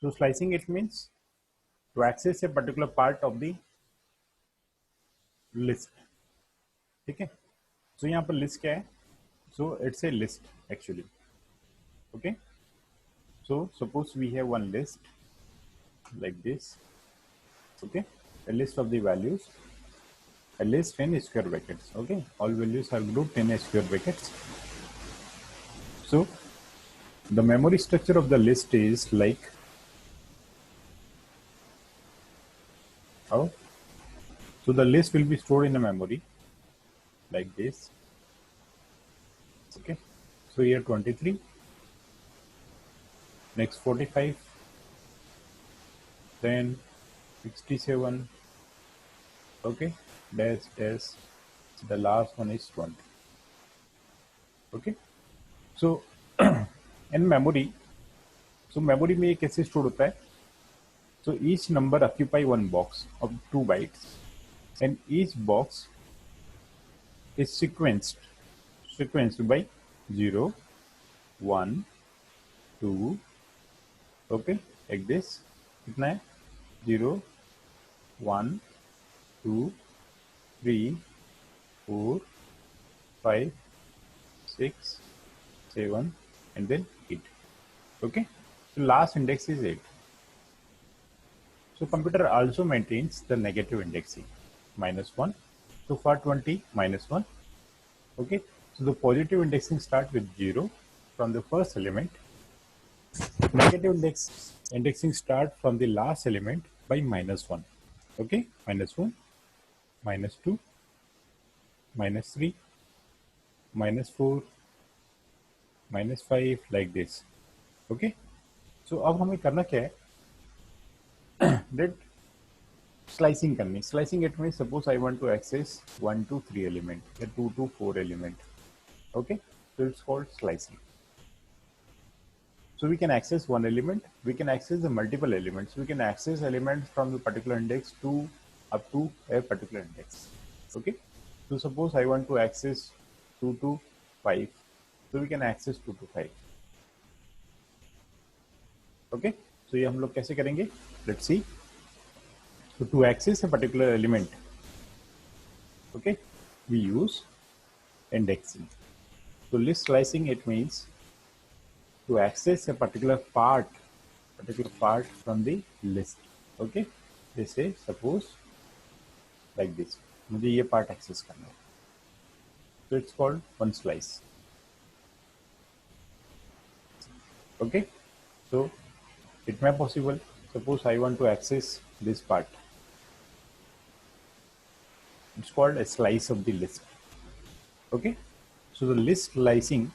So slicing it means to access a particular part of the list. ठीक है, so यहाँ पर list क्या है? So it's a list actually. Okay, so suppose we have one list like this. Okay, a list of the values, a list in square brackets. Okay, all values are grouped in a square brackets. So the memory structure of the list is like how? So the list will be stored in the memory like this. Okay, so here 23, next 45, then 67, okay, dash dash, the last one is 20. Okay, so in memory, so memory में ये कैसे stored होता है? So each number occupy one box of 2 bytes and each box is sequenced by 0, 1, 2, okay, like this. कितना है? 0, 1, 2, 3, 4, 5, 6, 7, and then 8. Okay, so last index is 8. So computer also maintains the negative indexing, -1. So for 20, -1. Okay, so the positive indexing starts with 0 from the first element. Negative indexing start from the last element by -1. Okay, -1, -2, -3, -4, -5, like this. Okay, so अब हमें करना क्या है? That slicing करनी. Slicing it means suppose I want to access 1 to 3 element या 2 to 4 element. Okay, so it's called slicing. So we can access one element, we can access the multiple elements, we can access elements from the particular index to up to a particular index. Okay, so suppose I want to access 2 to 5, so we can access 2 to 5. Okay, so ये हम लोग कैसे करेंगे? Let's see. So to access a particular element, okay, we use indexing. So list slicing, it means to access a particular part from the list. Okay, they say suppose like this, मुझे ये part access करना है, so it's called one slice. Okay, so it may possible, suppose I want to access this part, it's called a slice of the list. Okay, so the list slicing,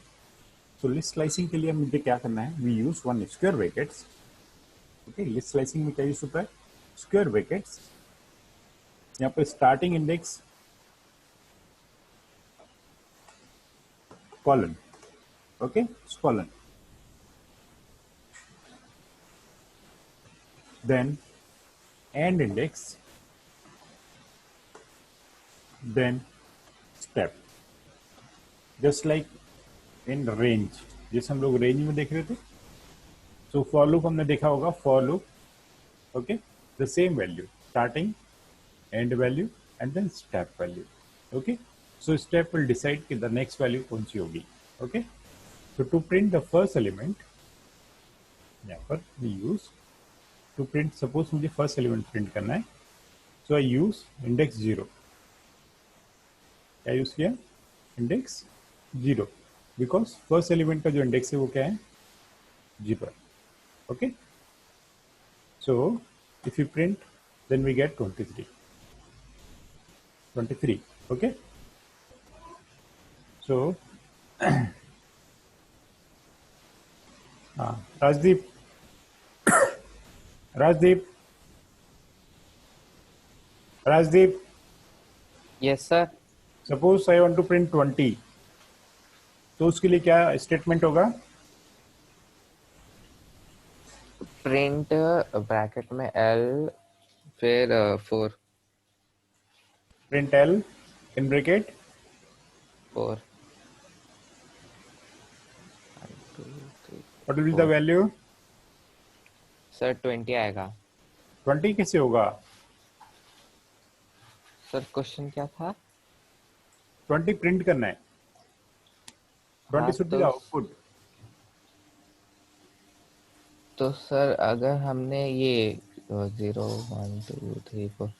so list slicing के लिए मुझे क्या करना है? We use one square brackets. Okay, list slicing में क्या use होता है? Square brackets. यहाँ पर starting index colon. Okay, it's colon. Then end index, then step. Just like in range, जैसे हम लोग रेंज में देख रहे थे. So for loop हमने देखा होगा, for loop. Okay, the same value, starting, end value, and then step value. Okay, so step will decide कि the next value कौन सी होगी. Okay, so to print the first element, यहाँ पर we use to print, suppose मुझे first element print करना है, so I use index 0. क्या use किया? index 0, because first element का जो index है वो क्या है? 0. Okay, so if you print, then we get 23. Okay, so Rajdeep, Yes, sir. suppose I want to print 20, तो उसके लिए क्या स्टेटमेंट होगा? प्रिंट ब्रैकेट में L फिर 4. print L in bracket 4. 1, 2, 3. what will be the value? Sir 20 आएगा। 20 कैसे होगा? सर क्वेश्चन क्या था? 20 प्रिंट करना है, 20 हाँ शुड बी द आउटपुट। तो सर अगर हमने ये 0 1 2 3 4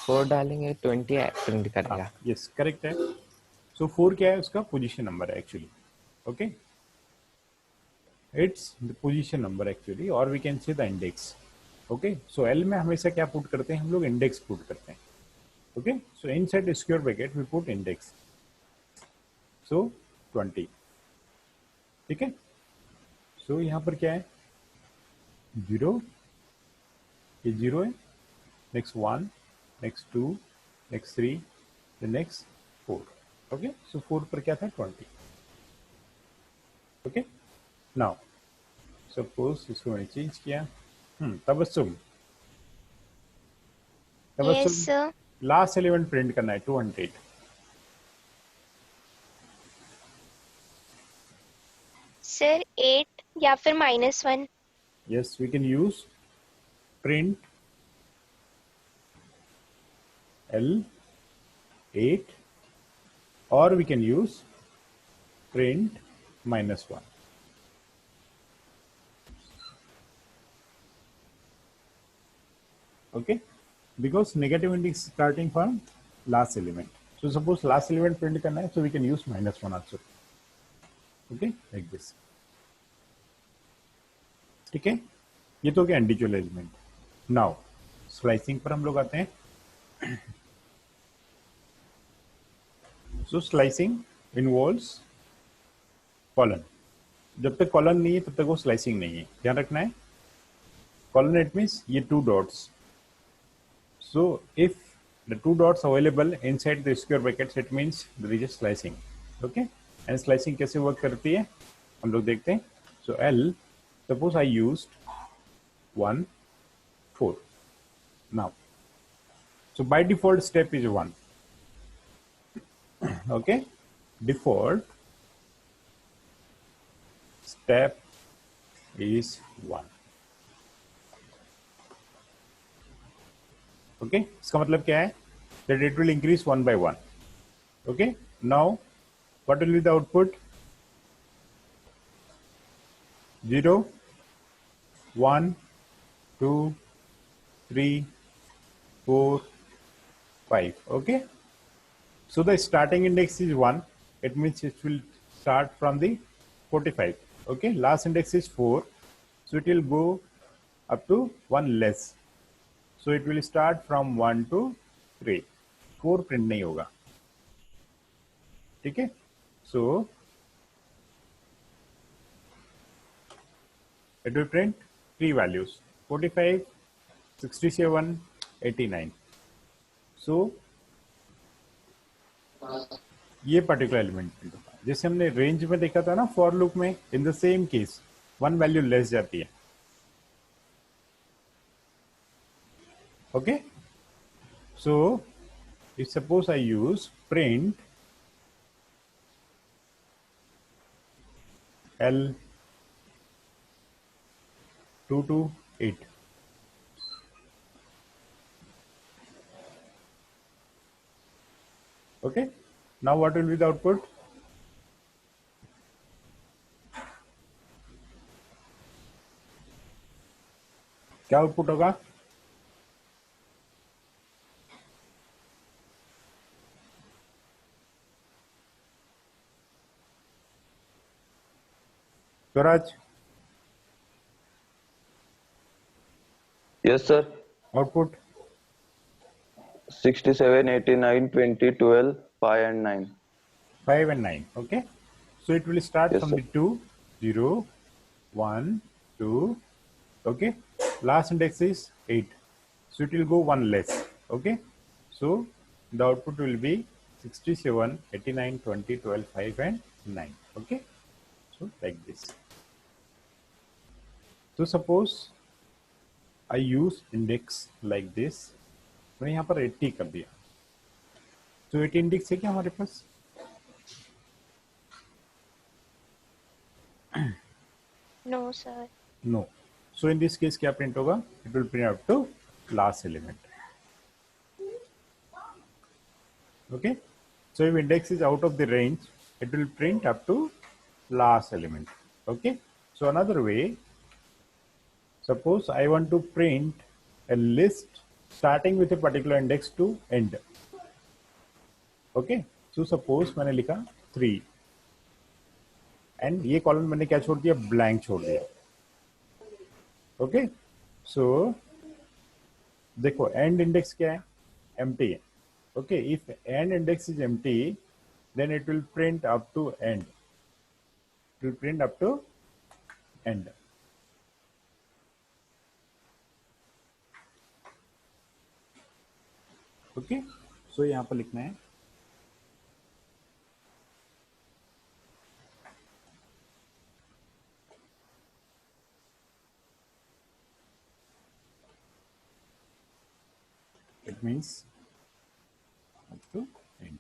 4 डालेंगे 20 प्रिंट हाँ, करेगा। यस करेक्ट है। सो 4 क्या है? उसका पोजीशन नंबर है actually. Okay, it's the position number actually, और we can say the index. Okay, so L में हमेशा क्या पुट करते हैं हम लोग? इंडेक्स पुट करते हैं। Okay, so inside square bracket we put index, so 20। ठीक है, सो यहाँ पर क्या है? 0, ये 0 है, next 1, next 2, next 3, next 4। Okay, so 4 पर क्या था? 20। ओके, नाउ सपोज इसको मैंने चेंज किया। Tabassum, Yes, Tabassum sir. Last element print करना है 200। Sir, 8 या फिर -1. Yes, we can use print L8, और we can use print -1। okay, because negative index starting from last element. So suppose last element print करना है, so we can use -1 also. Okay, like this. ठीक है, ये तो क्या individual element. Now slicing पर हम लोग आते हैं। सो स्लाइसिंग इन्वॉल्व्स कॉलन। जब तक कॉलन नहीं है तब तक वो स्लाइसिंग नहीं है, ध्यान रखना है। कॉलन इट मीन्स ये 2 dots. So if the 2 dots available inside the square brackets, it means there is a slicing. Okay, and slicing कैसे work करती है हम लोग देखते हैं। So L, suppose I used 1 4 now, so by default step is 1। okay, default step is 1। okay, इसका मतलब क्या है? that it will increase 1 by 1। okay, now what will be the output? 0 1 2 3 4 5। okay, so the starting index is 1, it means it will start from the 45। okay, last index is 4, so it will go up to 1 less, so it will start from 1 to 3। 4 print नहीं होगा। ठीक है, so it will print 3 values 45 67 89। so ये particular element print होगा। जैसे हमने range में देखा था ना फॉर लूप में, in the same case 1 value less जाती है। Okay, so if suppose I use print L2 to 8, okay, now what will be the output? क्या आउटपुट होगा? Swaraj, Yes, sir. Output 67, 89, 20, 12, 5 and 9. 5 and 9। okay, so it will start Yes, from sir. the 2 0 1 2। okay, last index is 8, so it will go 1 less। okay, so the output will be 67 89 20 12 5 and 9। okay, so like this। so suppose I use index like this, मैंने यहाँ पर 80 कर दिया, तो 80 index है क्या हमारे पास? No, sir. No, So in this case क्या print होगा? It will print up to last element. Okay. So if index is out of the range, it will print up to last element. Okay. So another way, suppose I want to print a list starting with a particular index to end. Okay. So suppose मैंने लिखा 3 and ये column मैंने क्या छोड़ दिया? Blank छोड़ दिया. Okay. सो देखो एंड इंडेक्स क्या है? एम्प्टी है. Okay. If end index is empty then it will print up to end. It will print up to end. Okay. So यहां पर लिखना है it means up to end.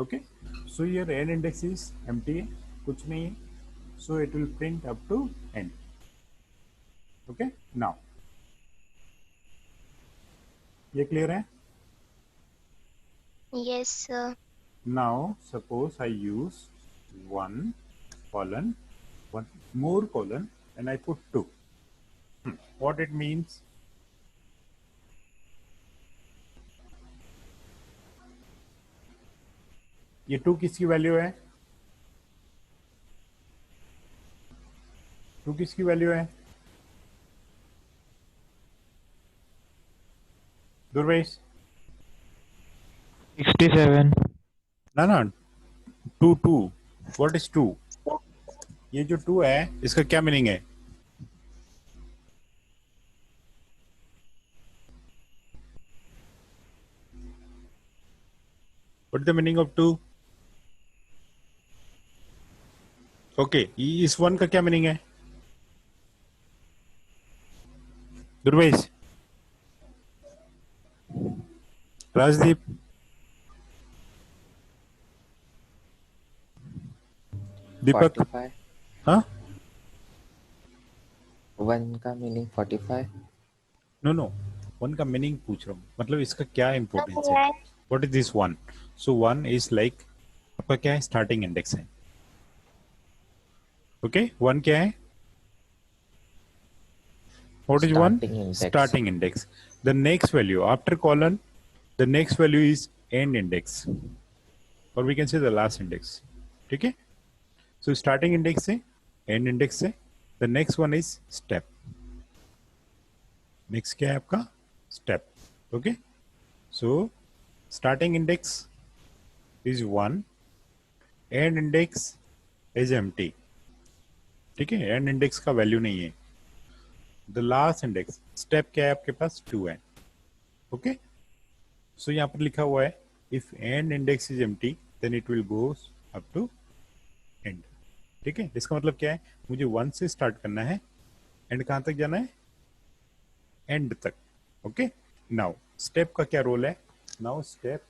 Okay. So your end index is empty, कुछ नहीं है. So it will print up to end. Okay. Now ये clear है? Yes, sir. Now suppose I use 1 colon, 1 more colon, and I put 2. What it means? ये 2 किसकी value है? 2 किसकी value है? दुर्वेश? 67. ना 2. What is 2? ये जो 2 है इसका क्या मीनिंग है? What is the meaning of 2? Okay, इस 1 का क्या मीनिंग है? दुर्वेश? राजदीप? दीपक? 45. हाँ? 1 का मीनिंग 45. नो 1 का मीनिंग पूछ रहा हूँ. मतलब इसका क्या इंपॉर्टेंस है? What is this 1? So 1 is like आपका क्या है? स्टार्टिंग इंडेक्स है. ओके. 1 क्या है? What is 1? Starting index. Starting index. The next value after colon, the next value is end index, or we can say the last index. ठीक है. So starting index है, end index है. The next one is step. Next क्या है आपका? Step. Okay. So starting index is 1, end index is empty. ठीक है. end index का वैल्यू नहीं है. The last index step क्या है आपके पास? 2 है. ओके. सो यहाँ पर लिखा हुआ है if end index is empty then it will goes up to end. ठीक है. इसका मतलब क्या है? मुझे 1 से स्टार्ट करना है, एंड कहाँ तक जाना है? एंड तक. ओके. नाउ स्टेप का क्या रोल है? नाउ स्टेप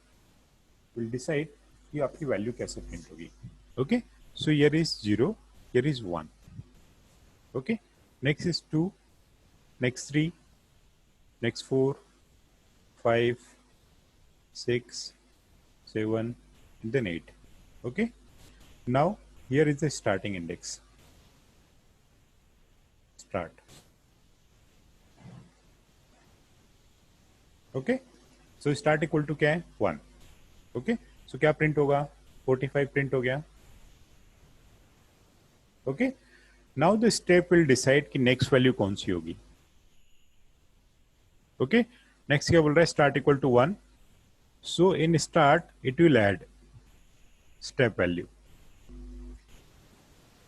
विल डिसाइड कि आपकी वैल्यू कैसे प्रिंट होगी. Okay. So here is 0, here is 1. Okay. Next is 2, next 3, next 4, 5, 6, 7, and then 8. Okay. Now here is the starting index. Start. Okay. So start equal to क्या है? 1. Okay. So क्या print होगा? 45 print हो गया. Okay. Now the step will decide कि next value कौन सी होगी. Okay. Next क्या बोल रहा है? Start equal to 1. So in start it will add step value.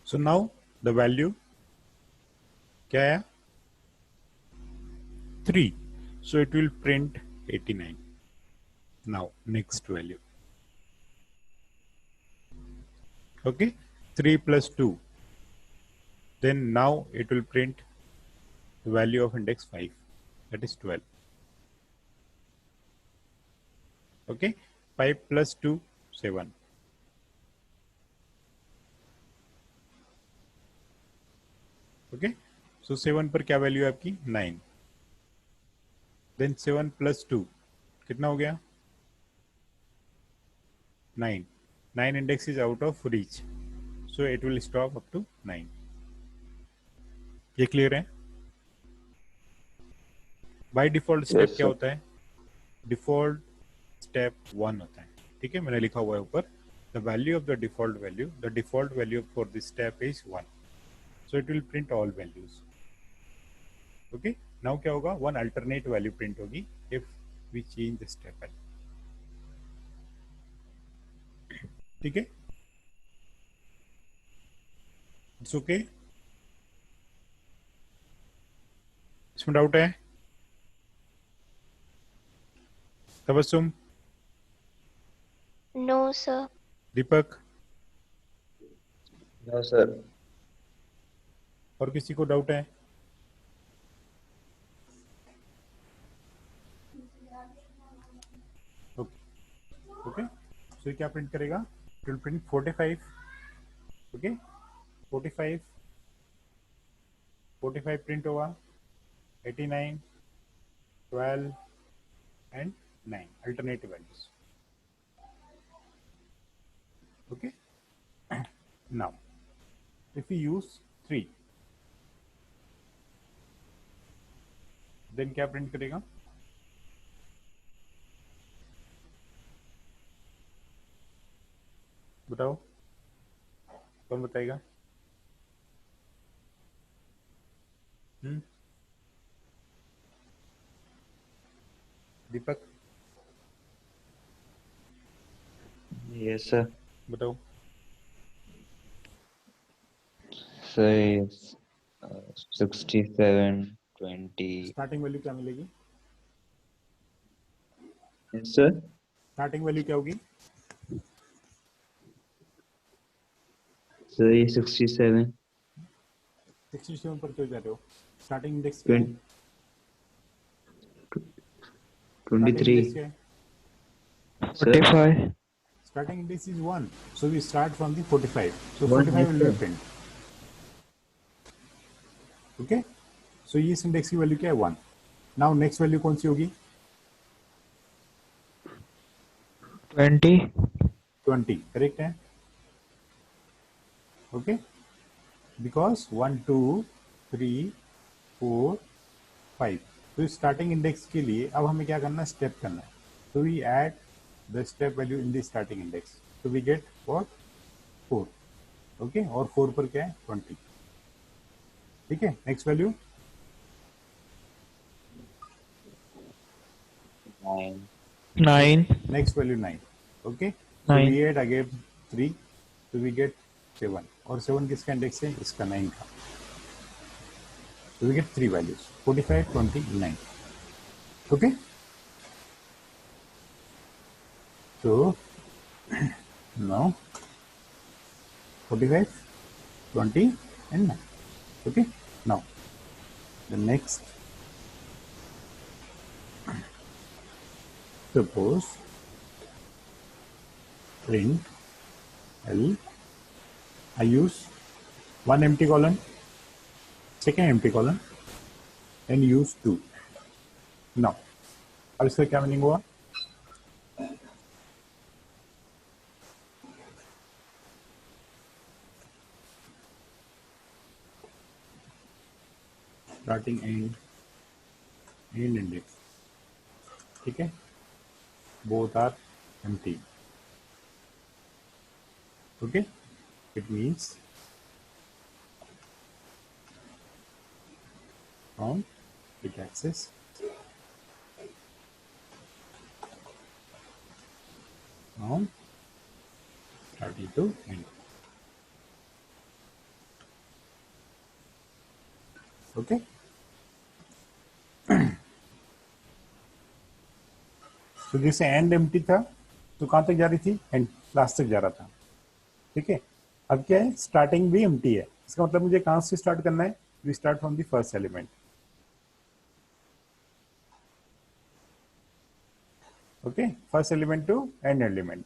So now the value क्या है? 3. So it will print 89. Now next value. Okay. 3 plus 2. Then now it will print the value of index 5. That is 12. Okay. 5 plus 2, 7. Okay, सो 7 पर क्या value है आपकी 9, then 7 + 2 कितना हो गया 9, 9 index is out of reach, so it will stop up to 9। ये clear है? By default step Yes, क्या sir. होता है? डिफॉल्ट स्टेप 1 होता है, ठीक है, मैंने लिखा हुआ है ऊपर, the value of the default value for this step is 1, so it will print all values. Okay, now क्या होगा, वन अल्टरनेट वैल्यू प्रिंट होगी if we change the step value, ठीक है, इट्स ओके, इसमें डाउट है? Tabassum, No, sir. दीपक, No, sir. और किसी को डाउट है? ओके ओके, सो क्या प्रिंट करेगा, it will print 45, okay, 45 45 print होगा, 89, 12 and 9 alternative values, okay. Now if you use 3, then क्या प्रिंट करेगा, बताओ, कौन बताएगा? Deepak Yes, sir. बताओ। So it's 67, 20. स्टार्टिंग वैल्यू क्या मिलेगी? Yes, sir. स्टार्टिंग वैल्यू क्या होगी? So it's 67, 67 पर क्यों जा रहे हो? स्टार्टिंग इंडेक्स क्या है? 20, स्टार्टिंग इंडेक्स 23. क्या है? Sir, 45. Starting index is 1, so we start from the 45, so 1, 45 yes, will be sir. print, okay, so इस इंडेक्स की वैल्यू क्या है 1। नाउ नेक्स्ट वैल्यू कौन सी होगी? 20. 20 करेक्ट है, ओके, बिकॉज 1 2 3 4 5, तो स्टार्टिंग इंडेक्स के लिए अब हमें क्या करना है, स्टेप करना है, तो we add the step value in the starting index, तो वी गेट व्हाट 4, ओके, और 4 पर क्या है 20, ठीक है। Next value 9. 9. next value 9, okay, so 9. we add again 3, so we get 7, और 7 किसका इंडेक्स है, इसका 9 का, so we get 3 values 45 20 9, okay, so now 45 20 and 9, okay, now the next, suppose print L, I use one empty column, second empty column, and use 2, now अब इसका क्या meaning हुआ, starting and index, ठीक है, both are empty, okay, it means from it access from starting to end, okay, तो जैसे and empty था तो कहाँ तक जा रही थी, एंड लास्ट तक जा रहा था, ठीक है। अब क्या है, स्टार्टिंग भी एम्प्टी है, इसका मतलब मुझे कहाँ से स्टार्ट करना है, we start from the first element, okay, first element to end element.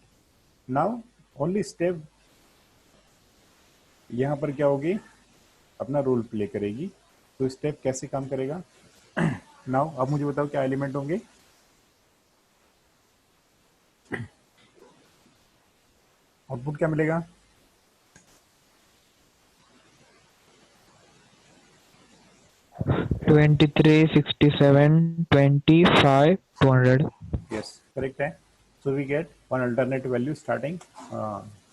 Now only step यहाँ पर क्या होगी, अपना रोल प्ले करेगी। तो स्टेप कैसे काम करेगा? नाउ अब मुझे बताओ क्या एलिमेंट होंगे? आउटपुट क्या मिलेगा? 23, 67, 25, 200. Yes, correct है. So we get one alternate value starting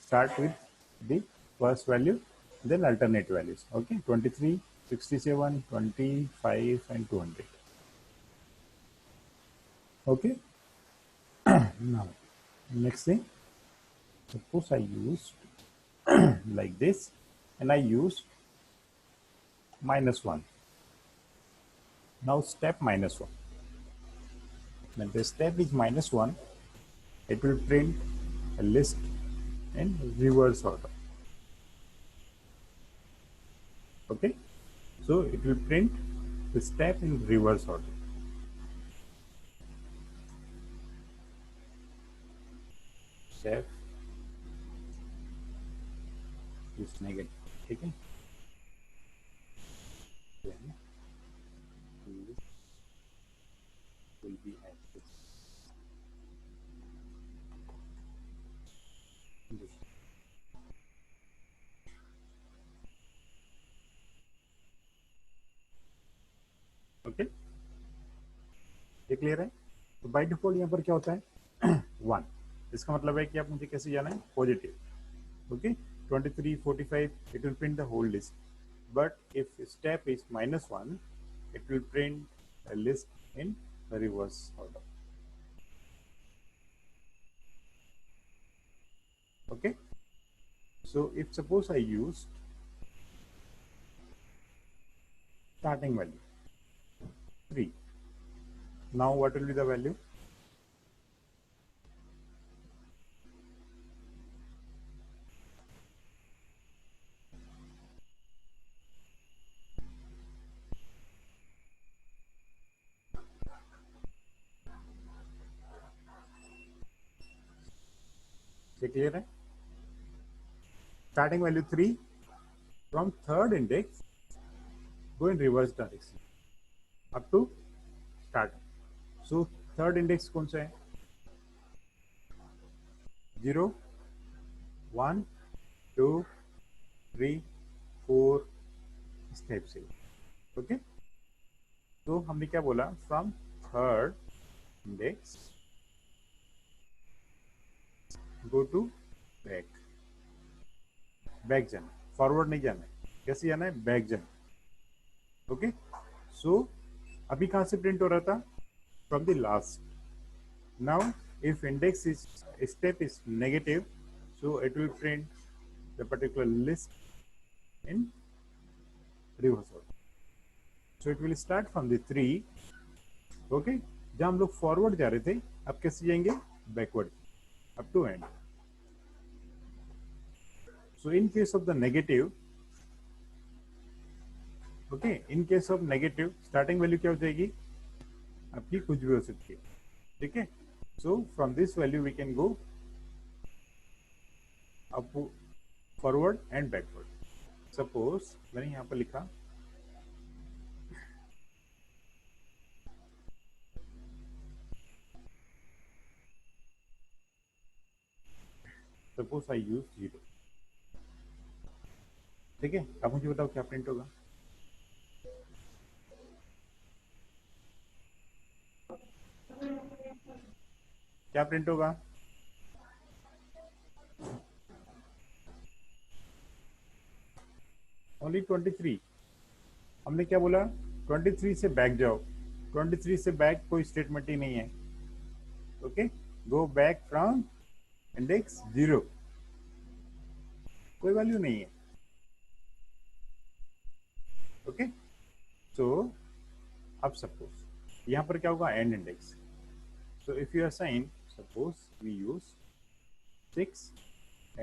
start with the first value, then alternate values. Okay, 23, 67, 25 and 200. Okay. Now next thing, suppose I used like this and I used -1. Now step -1. When the step is -1, it will print a list in reverse order. Okay, so it will print the step in reverse order. Step is negative. ठीक है, then this will be at this. Okay, ये clear है? तो by default यहाँ पर क्या होता है? 1. इसका मतलब है कि आप मुझे कैसे जाना है? Positive. Okay, 23, 45, it will print the whole list. But if step is -1, it will print a list in the reverse order. Okay, so if suppose I used starting value 3, now what will be the value? ये clear है? Starting value 3, from third index go in reverse direction up to start. So third index कौन सा है? 0, 1, 2, 3, 4 step से. Okay, तो हमने क्या बोला? From third index go to back. Back जाना, फॉरवर्ड नहीं जाना है. कैसे जाना है? बैक जाना. ओके, सो अभी कहां से प्रिंट हो रहा था? From the last. Now if index is step is negative, so it will print the particular list in reverse order. So it will start from the 3. Okay, जहां हम लोग फॉरवर्ड जा रहे थे, अब कैसे जाएंगे? Backward up to end. So in case of the negative, okay, in case of negative starting value क्या हो जाएगी? आपकी कुछ भी हो सकती है. ठीक है, so from this value we can go up, forward and backward. Suppose मैंने यहाँ पर लिखा suppose I use 0. ठीक है, अब मुझे बताओ क्या प्रिंट होगा? क्या प्रिंट होगा? ओनली 23. हमने क्या बोला? 23 से बैक जाओ. 23 से बैक कोई स्टेटमेंट ही नहीं है. Okay, go back from index 0. कोई वैल्यू नहीं है. ओके, सो अब सपोज यहां पर क्या होगा? And index. So if you assign, suppose we use 6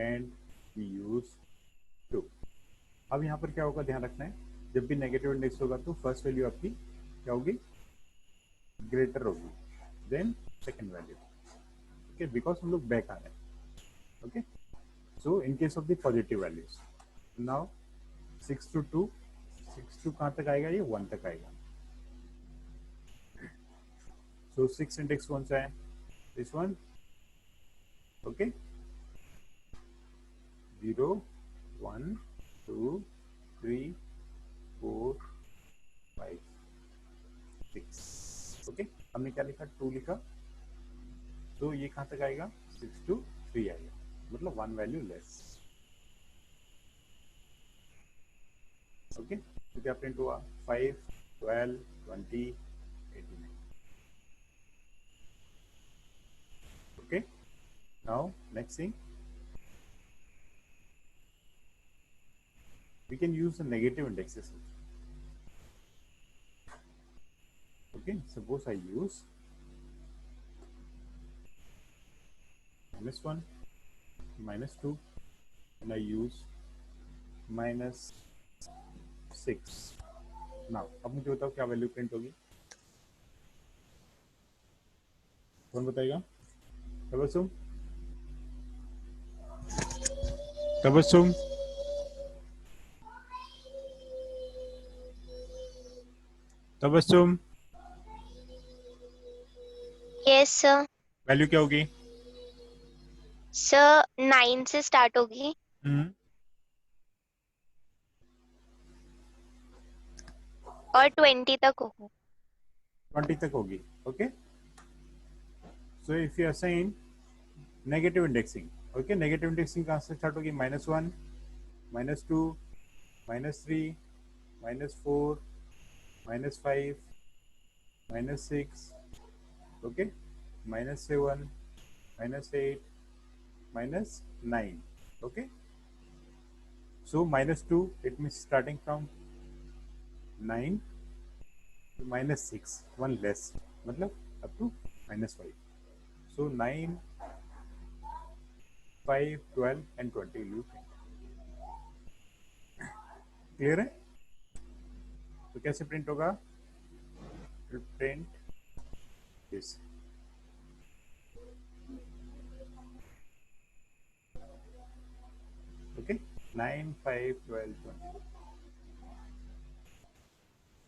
and we use 2. अब यहाँ पर क्या होगा? ध्यान रखना है, जब भी नेगेटिव इंडेक्स होगा तो फर्स्ट वैल्यू आपकी क्या होगी? ग्रेटर होगी then second value. Okay, because हम लोग बैक आ रहे हैं. Okay, so in case of the positive values, now 6 to 2 6 to कहाँ तक आएगा? ये 1 तक आएगा. So 6 index कौन सा है? This one. Okay. 0, 1, 2, 3, 4, 5, 6. ओके, हमने क्या लिखा? 2 लिखा. तो ये कहाँ तक आएगा? 6 to 3 आएगा, मतलब 1 वैल्यू लेस. ओके, तो क्या प्रिंट हुआ? 5, 12, 20, 89. Okay, now next thing, we can use the negative indexes. Okay, suppose I use -1, -2, and I use -6. Now, अब मुझे बताओ क्या वैल्यू प्रिंट होगी? कौन बताएगा? Tabassum, Tabassum, Tabassum, yes sir. Value क्या होगी? सर 9 से स्टार्ट होगी. और 20 तक होगी. 20 तक होगी. Okay, so if you are saying negative indexing, okay, negative indexing कहाँ से स्टार्ट होगी? -1, -2, -3, -4, -5, -6, okay, -7, -8, -9. Okay, so -2, it means starting from 9 to -6, one less, मतलब up to -5. So 9, 5, 12 and 20 will be clear है? तो कैसे प्रिंट होगा? Print this. ओके, 9, 5, 12, 20.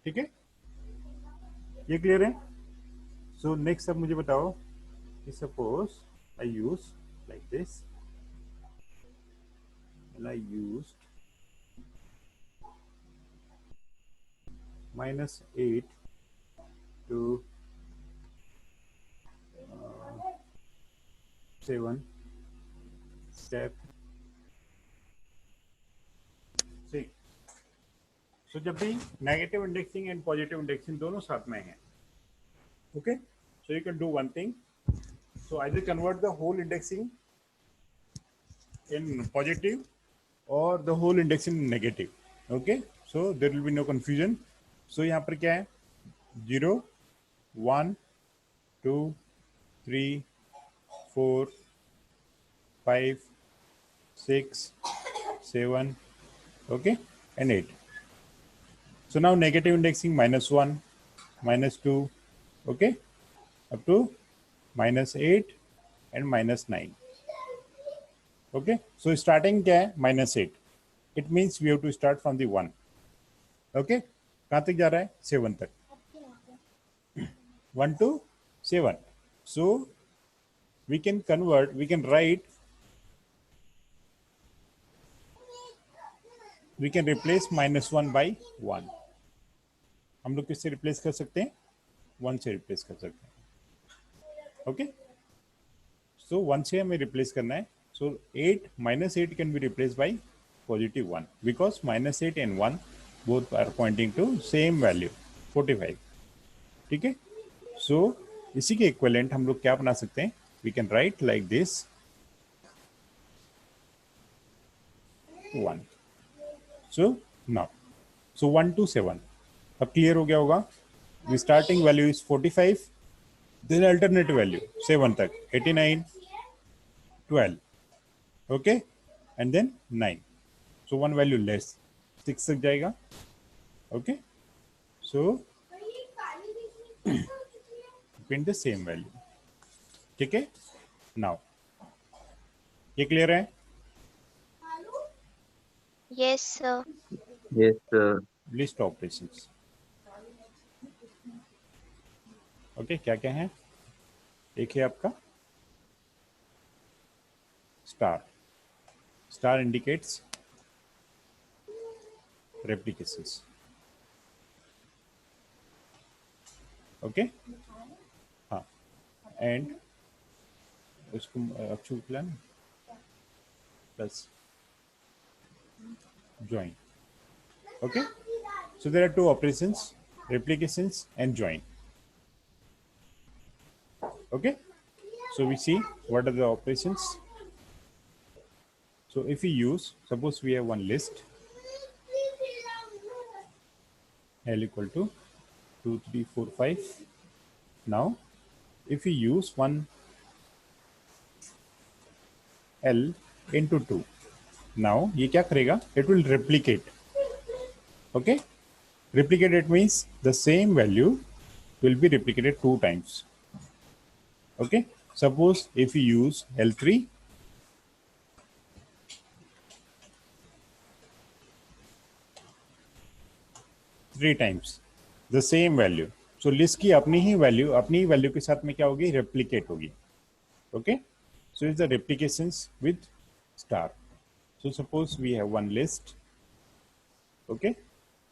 ठीक है, ये क्लियर है? सो नेक्स्ट अब मुझे बताओ कि suppose I use like this, and I used -8 to 7 step. See, so जब भी negative indexing and positive indexing दोनों साथ में हैं, okay, so you can do one thing. So either convert the whole indexing in positive or the whole indexing in negative. Okay, so there will be no confusion. So यहाँ पर क्या है? 0, 1, 2, 3, 4, 5, 6, 7, okay, and 8. So now negative indexing -1, -2, okay, up to -8 and -9. Okay, so starting क्या है? -8. It means we have to start from the 1. Okay, कहाँ तक जा रहा है? 7 तक. 1 to 7. So we can convert, we can write, we can replace -1 by 1. हम लोग किससे रिप्लेस कर सकते हैं? 1 से रिप्लेस कर सकते हैं. ओके, सो 1 से हमें रिप्लेस करना है. सो 8 -8 can be replace by +1 because -8 and 1 both are pointing to same value 45. ठीक है, सो इसी के इक्विवेलेंट हम लोग क्या बना सकते हैं? We can write like this 1. So now, so 1 to 7 अब क्लियर हो गया होगा. Starting value is 45, then alternative value 7 तक 89, 12, ओके, and then 9. So 1 value less 6 तक जाएगा. Okay, so print the same value. ठीक है, नाउ ये क्लियर है? Yes sir. Yes, sir. List operations. Okay, क्या क्या है? एक है आपका star. Star indicates replications. Okay, हाँ, एंड उसको Akshu plan plus join. Okay, so there are two operations, replications and join. Okay, so we see what are the operations. So if we use, suppose we have one list L equal to 2 3 4 5. Now if we use one L into 2, now ये क्या करेगा? It will replicate. Okay, replicate, it means the same value will be replicated 2 times. Okay, suppose if we use L3, three times the same value, so list की अपनी ही value के साथ में क्या होगी? Replicate होगी. Okay, so it's the replications with star. So suppose we have one list, okay,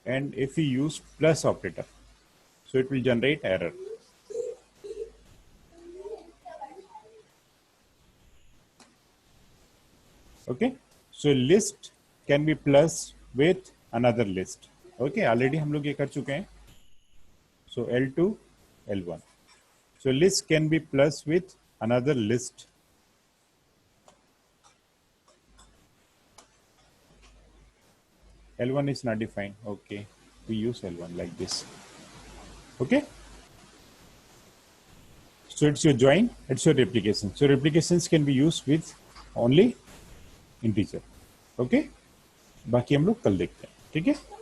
and if we use plus operator, so it will generate error. Okay, so list can be plus with another list. Okay, already हम लोग ये कर चुके हैं. So L2, L1. So list can be plus with another list. L1 is not defined. Okay, we use L1 like this. Okay, so it's your join, it's your replication. So replications can be used with only integer. Okay, बाकी हम लोग कल देखते हैं. ठीक है.